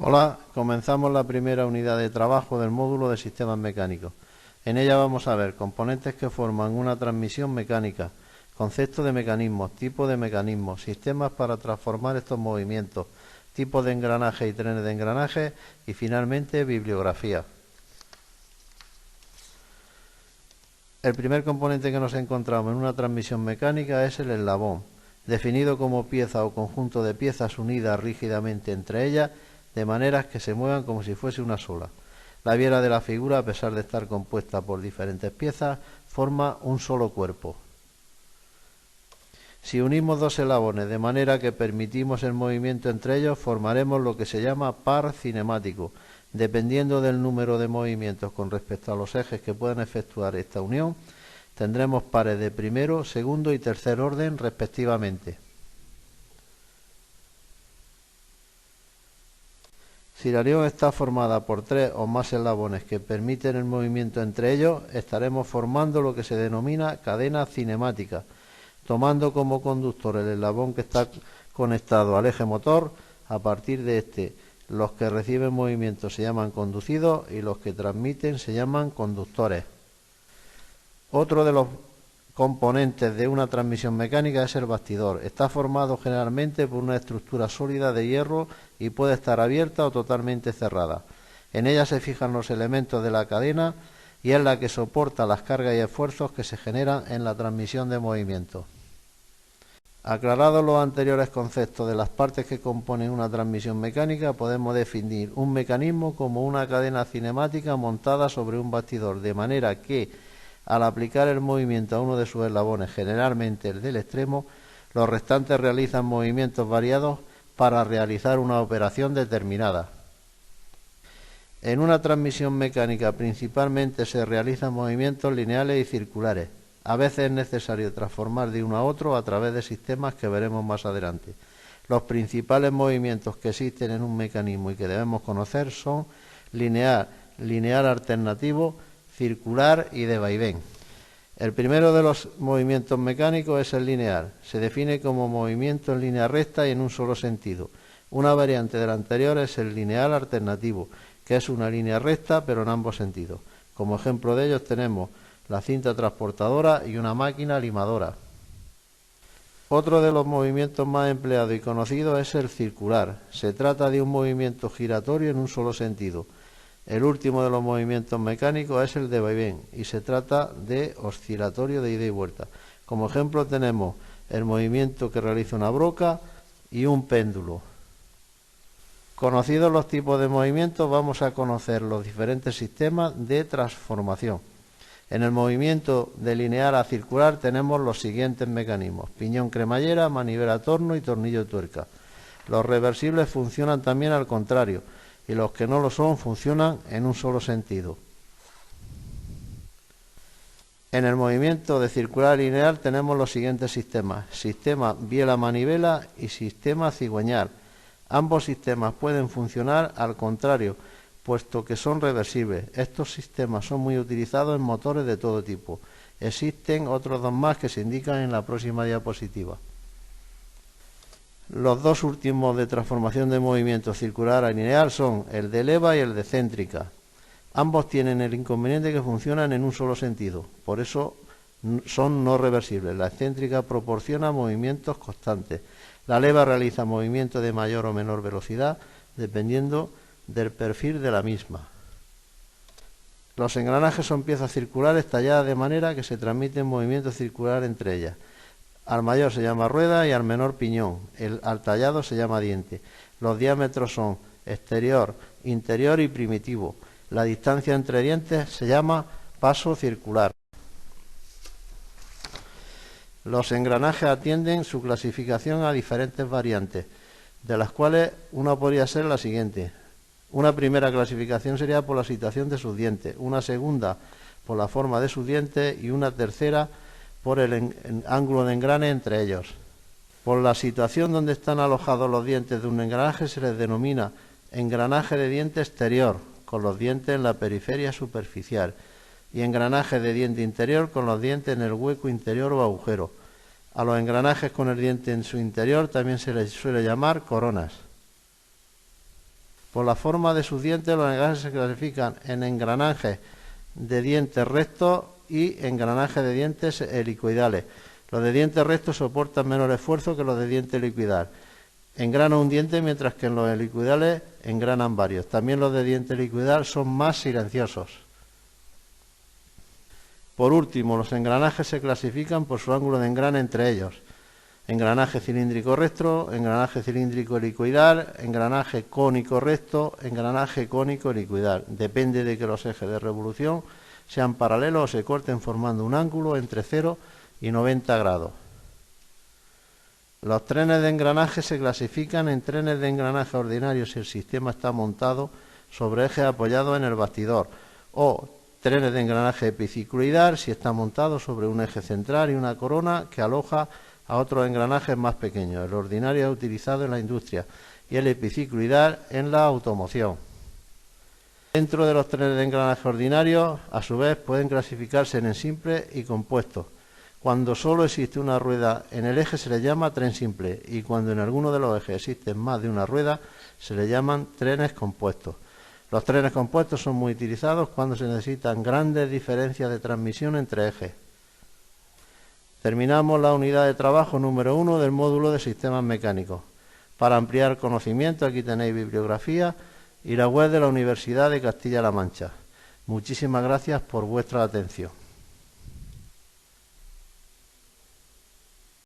Hola, comenzamos la primera unidad de trabajo del módulo de sistemas mecánicos. En ella vamos a ver componentes que forman una transmisión mecánica, conceptos de mecanismos, tipos de mecanismos, sistemas para transformar estos movimientos, tipos de engranaje y trenes de engranaje y finalmente bibliografía. El primer componente que nos encontramos en una transmisión mecánica es el eslabón, definido como pieza o conjunto de piezas unidas rígidamente entre ellas de maneras que se muevan como si fuese una sola. La viera de la figura, a pesar de estar compuesta por diferentes piezas, forma un solo cuerpo. Si unimos dos eslabones de manera que permitimos el movimiento entre ellos, formaremos lo que se llama par cinemático. Dependiendo del número de movimientos con respecto a los ejes que puedan efectuar esta unión, tendremos pares de primero, segundo y tercer orden respectivamente. Si la unión está formada por tres o más eslabones que permiten el movimiento entre ellos, estaremos formando lo que se denomina cadena cinemática, tomando como conductor el eslabón que está conectado al eje motor. A partir de este, los que reciben movimiento se llaman conducidos y los que transmiten se llaman conductores. Otro de los componentes de una transmisión mecánica es el bastidor. Está formado generalmente por una estructura sólida de hierro y puede estar abierta o totalmente cerrada. En ella se fijan los elementos de la cadena y es la que soporta las cargas y esfuerzos que se generan en la transmisión de movimiento. Aclarados los anteriores conceptos de las partes que componen una transmisión mecánica, podemos definir un mecanismo como una cadena cinemática montada sobre un bastidor, de manera que al aplicar el movimiento a uno de sus eslabones, generalmente el del extremo, los restantes realizan movimientos variados para realizar una operación determinada. En una transmisión mecánica principalmente se realizan movimientos lineales y circulares. A veces es necesario transformar de uno a otro a través de sistemas que veremos más adelante. Los principales movimientos que existen en un mecanismo y que debemos conocer son lineal, lineal alternativo, circular y de vaivén. El primero de los movimientos mecánicos es el lineal. Se define como movimiento en línea recta y en un solo sentido. Una variante del anterior es el lineal alternativo, que es una línea recta pero en ambos sentidos. Como ejemplo de ellos tenemos la cinta transportadora y una máquina limadora. Otro de los movimientos más empleados y conocidos es el circular. Se trata de un movimiento giratorio en un solo sentido. El último de los movimientos mecánicos es el de vaivén y se trata de oscilatorio de ida y vuelta. Como ejemplo tenemos el movimiento que realiza una broca y un péndulo. Conocidos los tipos de movimientos, vamos a conocer los diferentes sistemas de transformación. En el movimiento de lineal a circular tenemos los siguientes mecanismos: piñón cremallera, manivela torno y tornillo de tuerca. Los reversibles funcionan también al contrario, y los que no lo son funcionan en un solo sentido. En el movimiento de circular lineal tenemos los siguientes sistemas: sistema biela-manivela y sistema cigüeñal. Ambos sistemas pueden funcionar al contrario, puesto que son reversibles. Estos sistemas son muy utilizados en motores de todo tipo. Existen otros dos más que se indican en la próxima diapositiva. Los dos últimos de transformación de movimiento circular a lineal son el de leva y el de céntrica. Ambos tienen el inconveniente que funcionan en un solo sentido, por eso son no reversibles. La excéntrica proporciona movimientos constantes. La leva realiza movimientos de mayor o menor velocidad, dependiendo del perfil de la misma. Los engranajes son piezas circulares talladas de manera que se transmiten movimientos circulares entre ellas. Al mayor se llama rueda y al menor piñón. Al tallado se llama diente. Los diámetros son exterior, interior y primitivo. La distancia entre dientes se llama paso circular. Los engranajes atienden su clasificación a diferentes variantes, de las cuales una podría ser la siguiente. Una primera clasificación sería por la situación de sus dientes, una segunda por la forma de sus dientes y una tercera por el ángulo de engrane entre ellos. Por la situación donde están alojados los dientes de un engranaje se les denomina engranaje de diente exterior, con los dientes en la periferia superficial, y engranaje de diente interior con los dientes en el hueco interior o agujero. A los engranajes con el diente en su interior también se les suele llamar coronas. Por la forma de sus dientes, los engranajes se clasifican en engranajes de dientes rectos y engranajes de dientes helicoidales. Los de dientes rectos soportan menor esfuerzo que los de diente helicoidal. Engrana un diente, mientras que en los helicoidales engranan varios. También los de diente helicoidal son más silenciosos. Por último, los engranajes se clasifican por su ángulo de engrane entre ellos. Engranaje cilíndrico recto, engranaje cilíndrico helicoidal, engranaje cónico recto, engranaje cónico helicoidal. Depende de que los ejes de revolución sean paralelos o se corten formando un ángulo entre 0 y 90 grados. Los trenes de engranaje se clasifican en trenes de engranaje ordinarios si el sistema está montado sobre ejes apoyados en el bastidor, o trenes de engranaje epicicloidal si está montado sobre un eje central y una corona que aloja a otros engranajes más pequeños. El ordinario es utilizado en la industria y el epicicloidal en la automoción. Dentro de los trenes de engranaje ordinarios, a su vez, pueden clasificarse en simples y compuestos. Cuando solo existe una rueda en el eje se le llama tren simple, y cuando en alguno de los ejes existen más de una rueda se le llaman trenes compuestos. Los trenes compuestos son muy utilizados cuando se necesitan grandes diferencias de transmisión entre ejes. Terminamos la unidad de trabajo número 1 del módulo de sistemas mecánicos. Para ampliar conocimiento, aquí tenéis bibliografía y la web de la Universidad de Castilla-La Mancha. Muchísimas gracias por vuestra atención.